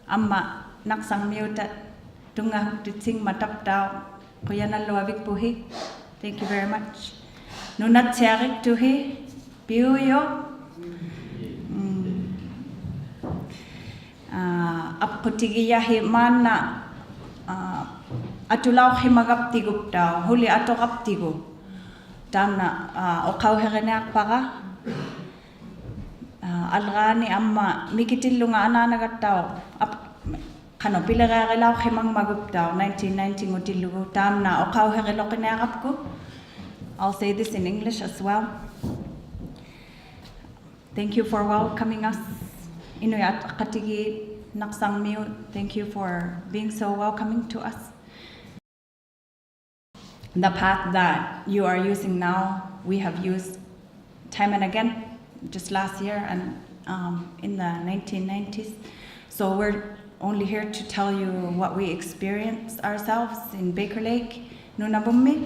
amma naksang miuta tunga titsing matap daw kuyanan loavik puhi. Thank you very much. Nunat siarik tuhi piuyo. Aputigiya hi mana atulaw himagap tigup daw huli atokap tigu. Tamna okaw herenak para alrani amma mikitillu nga ananagat daw kano pilagarilaw himang magup daw 1990 ngutillu tamna okaw herelo kinakap ko. I'll say this in English as well. Thank you for welcoming us. Inuy at katigi naksang miu. Thank you for being so welcoming to us. The path that you are using now, we have used time and again, just last year and in the 1990s. So we're only here to tell you what we experienced ourselves in Baker Lake, Nunavut.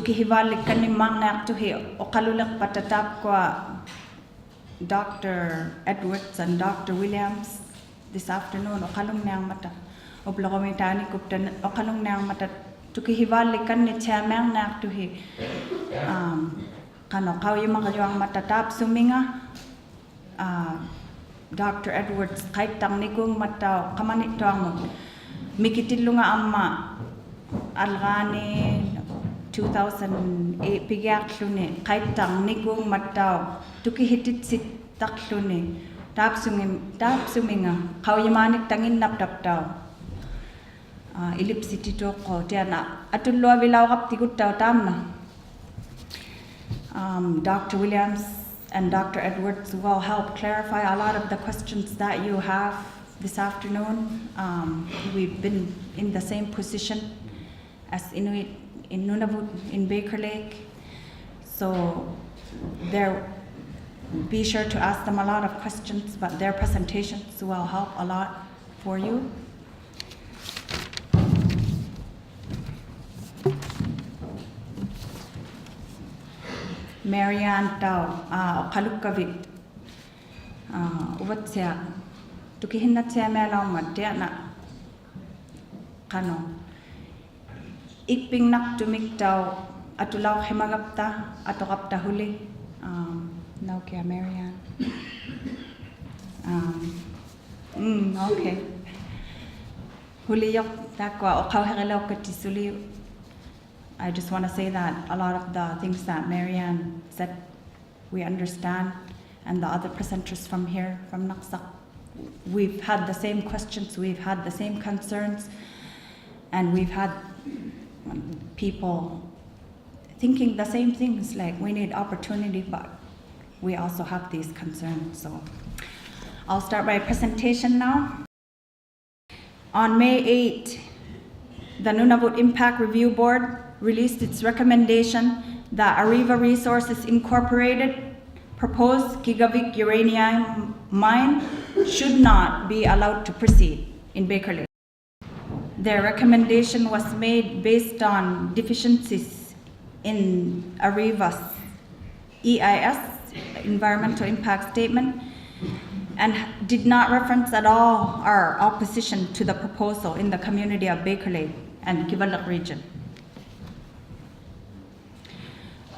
Kivaliq kanimang nak tuhi okalulak patatap kwa Dr. Edwards and Dr. Williams this afternoon. Okalung nang mata oblokomitani kuptan okalung nang mata Kivaliq kan ni chamang nak tuhi kano kau yung makayong matatap suminga Dr. Edwards kahit tang nikung mataw kamanit tuang mikitillu nga amma algani 2008 pigyak luni kahit tang nikung mataw tukihitit sit tak luni tap suminga kau yamanik tangin naptap taw ilip siti to ko tiana atullo bilaw kap tigut taw tamna. Dr. Williams and Dr. Edwards will help clarify a lot of the questions that you have this afternoon. We've been in the same position as Inuit in Nunavut, in Baker Lake. So be sure to ask them a lot of questions, but their presentations will help a lot for you. Marianne Tao, Kiggavik, what siya? Tukihin na siya melang madya na kano. Ikping nak tumik daw atulaw himagapta atokapta huli. Now kaya Marianne. Okay. Huli yok takwa okaw herelaw katisuli. I just want to say that a lot of the things that Marianne said, we understand, and the other presenters from here, from Narsaq, we've had the same questions, we've had the same concerns, and we've had people thinking the same things, like we need opportunity, but we also have these concerns. So I'll start my presentation now. On May 8, the Nunavut Impact Review Board released its recommendation that Areva Resources Incorporated proposed Kiggavik uranium mine should not be allowed to proceed in Baker Lake. Their recommendation was made based on deficiencies in Areva's EIS, Environmental Impact Statement, and did not reference at all our opposition to the proposal in the community of Baker Lake and Kivaliq region.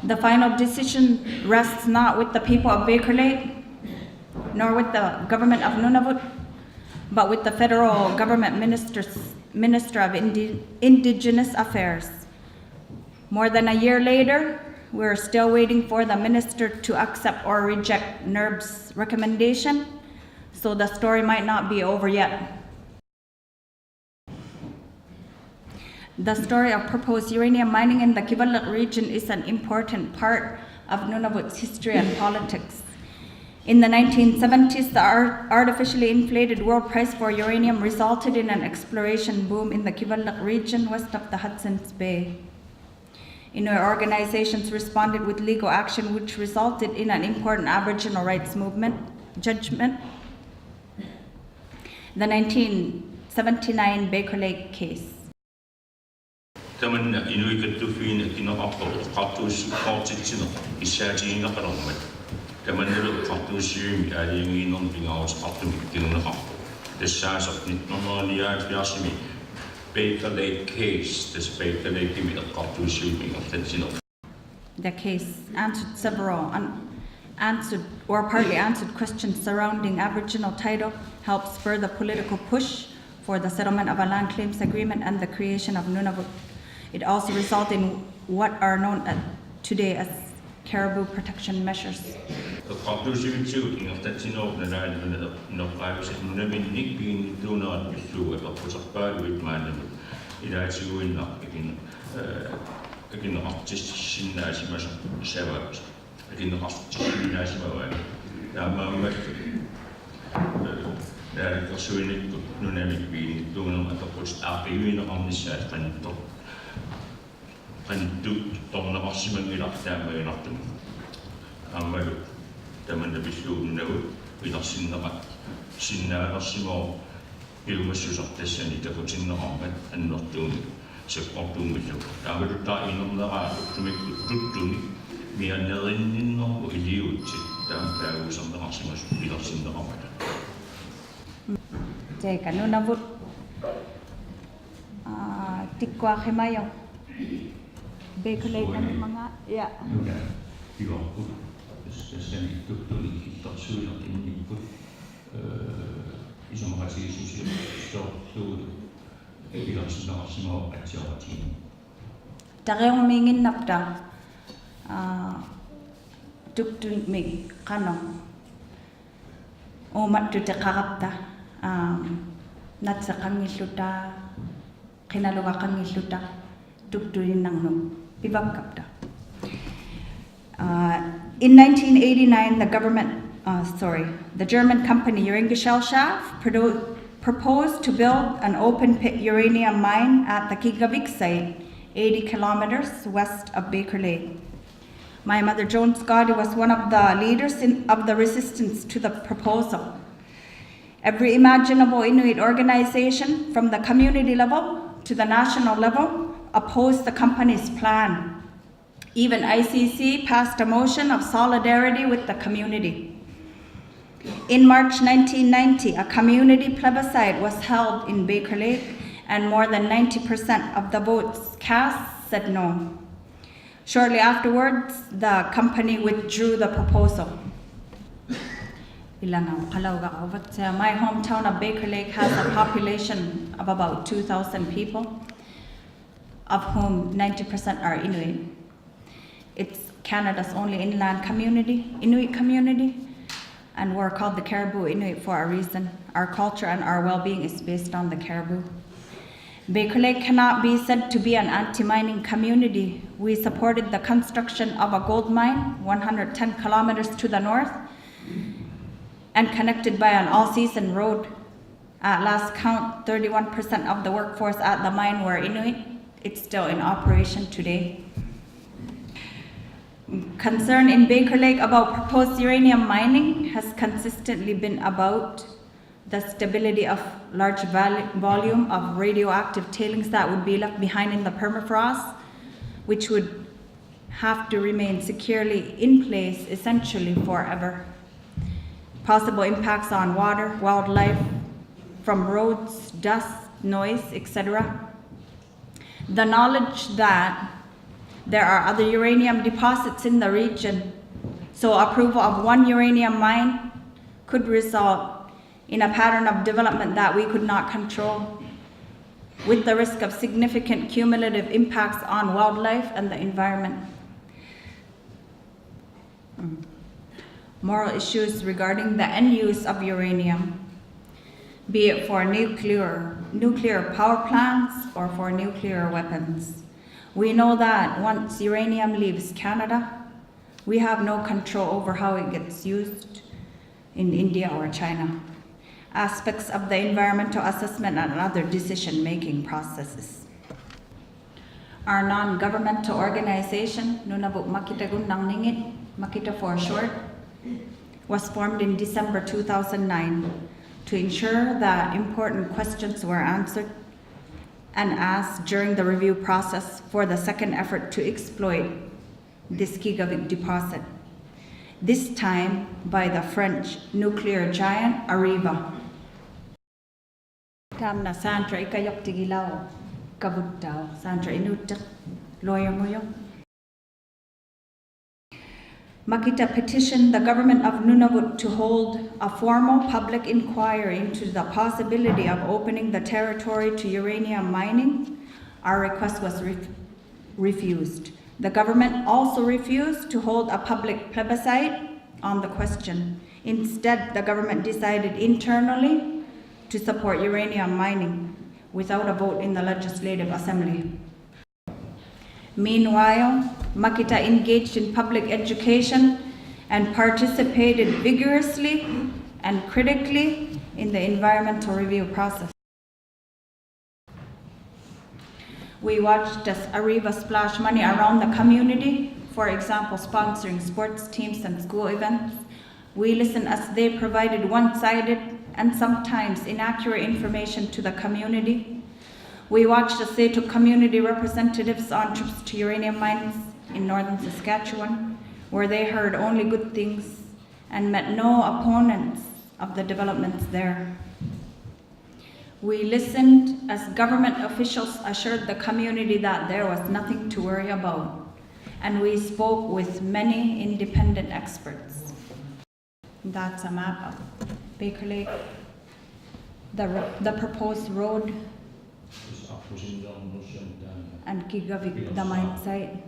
The final decision rests not with the people of Baker Lake, nor with the government of Nunavut, but with the federal government Minister of Indigenous Affairs. More than a year later, we're still waiting for the minister to accept or reject NERB's recommendation, so the story might not be over yet. The story of proposed uranium mining in the Kivaliq region is an important part of Nunavut's history and politics. In the 1970s, the artificially inflated world price for uranium resulted in an exploration boom in the Kivaliq region west of the Hudson's Bay. Inuit organizations responded with legal action, which resulted in an important Aboriginal rights movement judgment, the 1979 Baker Lake case. The Taman inuikat tu fin kinaqapto qattuus qortitsino issaatiinaqalormat tamannalu qattuusiimi aaliingiinorn pingausqartumi kinunaqarpo tassaaseq 1979 Baker Lake case this Baker Lake kimi eqqartuusiimi ingertatsino. The case answered several unanswered or partly answered questions surrounding Aboriginal title, helped spur the political push for the settlement of a land claims agreement and the creation of Nunavut. It also resulted in what are known today as caribou protection measures. Teka, Nunavut. Tikwa Himayo. Baker Lake and mga, yeah. Tareong mingin napta. Tuktun mi kanong. O matute karapta. Narsaq iluta. Kinaluga iluta. Tuktuin nang no. Ibagkapta. In 1989, the German company Uranium proposed to build an open-pit uranium mine at the Kiggavik site, 80 kilometers west of Baker Lake. My mother, Joan Scotty, was one of the leaders of the resistance to the proposal. Every imaginable Inuit organization, from the community level to the national level, opposed the company's plan. Even ICC passed a motion of solidarity with the community. In March 1990, a community plebiscite was held in Baker Lake, and more than 90% of the votes cast said no. Shortly afterwards, the company withdrew the proposal. My hometown of Baker Lake has a population of about 2,000 people, of whom 90% are Inuit. It's Canada's only inland community, Inuit community, and we're called the Caribou Inuit for a reason. Our culture and our well-being is based on the caribou. Baker Lake cannot be said to be an anti-mining community. We supported the construction of a gold mine 110 kilometers to the north and connected by an all-season road. At last count, 31% of the workforce at the mine were Inuit. It's still in operation today. Concern in Baker Lake about proposed uranium mining has consistently been about the stability of large volume of radioactive tailings that would be left behind in the permafrost, which would have to remain securely in place essentially forever. Possible impacts on water, wildlife, from roads, dust, noise, etc. The knowledge that there are other uranium deposits in the region, so approval of one uranium mine could result in a pattern of development that we could not control, with the risk of significant cumulative impacts on wildlife and the environment. Moral issues regarding the end use of uranium, be it for nuclear power plants or for nuclear weapons. We know that once uranium leaves Canada, we have no control over how it gets used in India or China. Aspects of the environmental assessment and other decision-making processes. Our non-governmental organization, Nunavut Makita Nangingit, Makita for short, was formed in December 2009 to ensure that important questions were answered and asked during the review process for the second effort to exploit this Kiggavik deposit, this time by the French nuclear giant Areva. Tamna Sandra ikayok tigilaw kabutaw Sandra inutak lawyer mo yo. Makita petitioned the government of Nunavut to hold a formal public inquiry into the possibility of opening the territory to uranium mining. Our request was refused. The government also refused to hold a public plebiscite on the question. Instead, the government decided internally to support uranium mining without a vote in the Legislative Assembly. Meanwhile, Makita engaged in public education and participated vigorously and critically in the environmental review process. We watched as Areva splashed money around the community, for example, sponsoring sports teams and school events. We listened as they provided one-sided and sometimes inaccurate information to the community. We watched as they took community representatives on trips to uranium mines in northern Saskatchewan, where they heard only good things and met no opponents of the developments there. We listened as government officials assured the community that there was nothing to worry about, and we spoke with many independent experts. That's a map of Kivaliq, the proposed road, and Kiggavik, the mine site.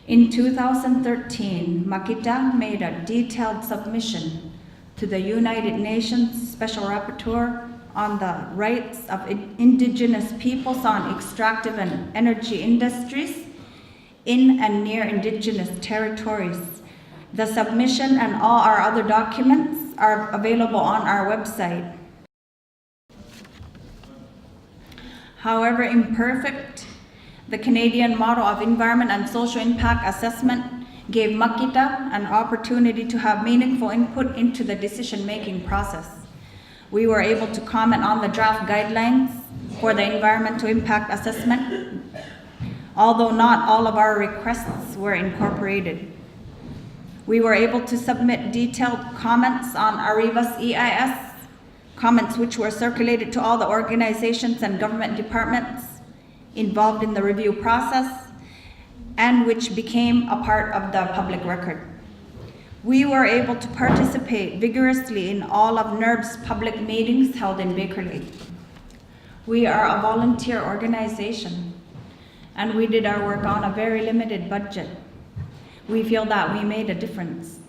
In 2013, Makita made a detailed submission to the United Nations Special Rapporteur on the rights of indigenous peoples on extractive and energy industries in and near indigenous territories. The submission and all our other documents are available on our website. However imperfect, the Canadian model of environment and social impact assessment gave Makita an opportunity to have meaningful input into the decision-making process. We were able to comment on the draft guidelines for the environmental impact assessment, although not all of our requests were incorporated. We were able to submit detailed comments on Areva's EIS, comments which were circulated to all the organizations and government departments involved in the review process, and which became a part of the public record. We were able to participate vigorously in all of NERB's public meetings held in Kivaliq. We are a volunteer organization, and we did our work on a very limited budget. We feel that we made a difference.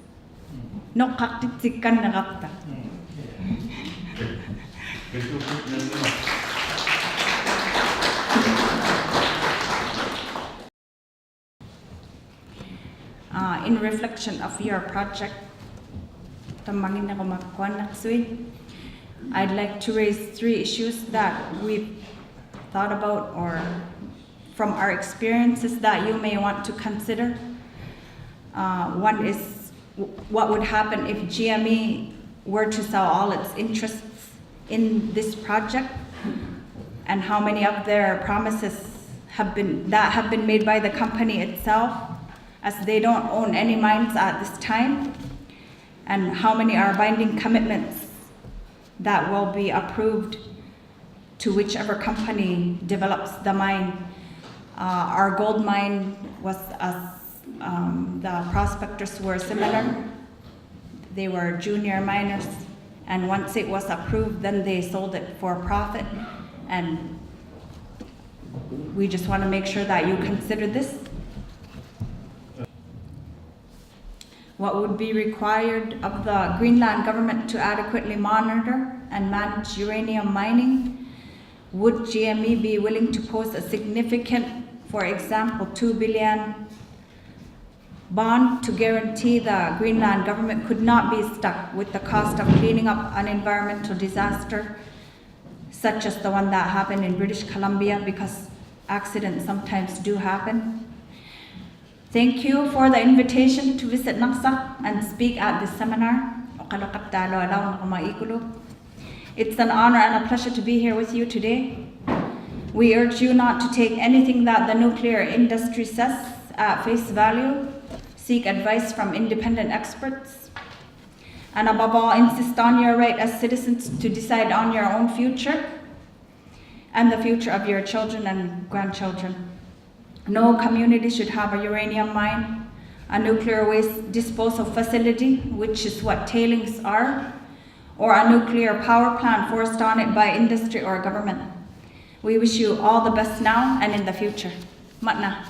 In reflection of your project, I'd like to raise 3 issues that we've thought about or from our experiences that you may want to consider. One is what would happen if GME were to sell all its interests in this project, and how many of their promises have been made by the company itself, as they don't own any mines at this time, and how many are binding commitments that will be approved to whichever company develops the mine. Our gold mine was, the prospectors were similar. They were junior miners, and once it was approved, then they sold it for profit. And we just want to make sure that you consider this. What would be required of the Greenland government to adequately monitor and manage uranium mining? Would GME be willing to post a significant, for example, $2 billion bond to guarantee the Greenland government could not be stuck with the cost of cleaning up an environmental disaster, such as the one that happened in British Columbia, because accidents sometimes do happen? Thank you for the invitation to visit Narsaq and speak at this seminar. It's an honor and a pleasure to be here with you today. We urge you not to take anything that the nuclear industry says at face value. Seek advice from independent experts. And above all, insist on your right as citizens to decide on your own future and the future of your children and grandchildren. No community should have a uranium mine, a nuclear waste disposal facility, which is what tailings are, or a nuclear power plant forced on it by industry or government. We wish you all the best now and in the future. Matna.